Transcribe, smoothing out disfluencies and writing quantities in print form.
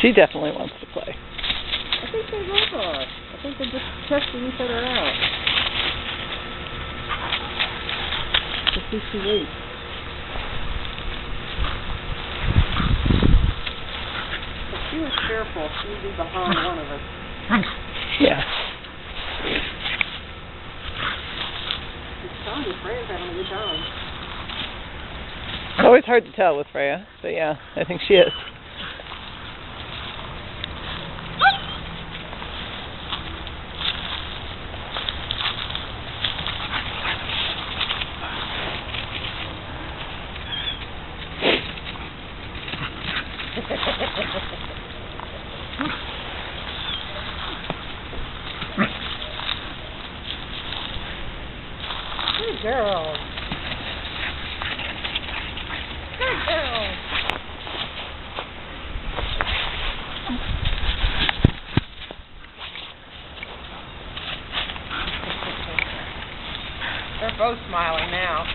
She definitely wants to play. I think they both are. I think they're just testing each other out. To see if she waits. If she was careful, she would be behind one of us. Yeah. It's telling you, Freya's having a good time. It's always hard to tell with Freya, but yeah, I think she is. Good girl. Good girl. They're both smiling now.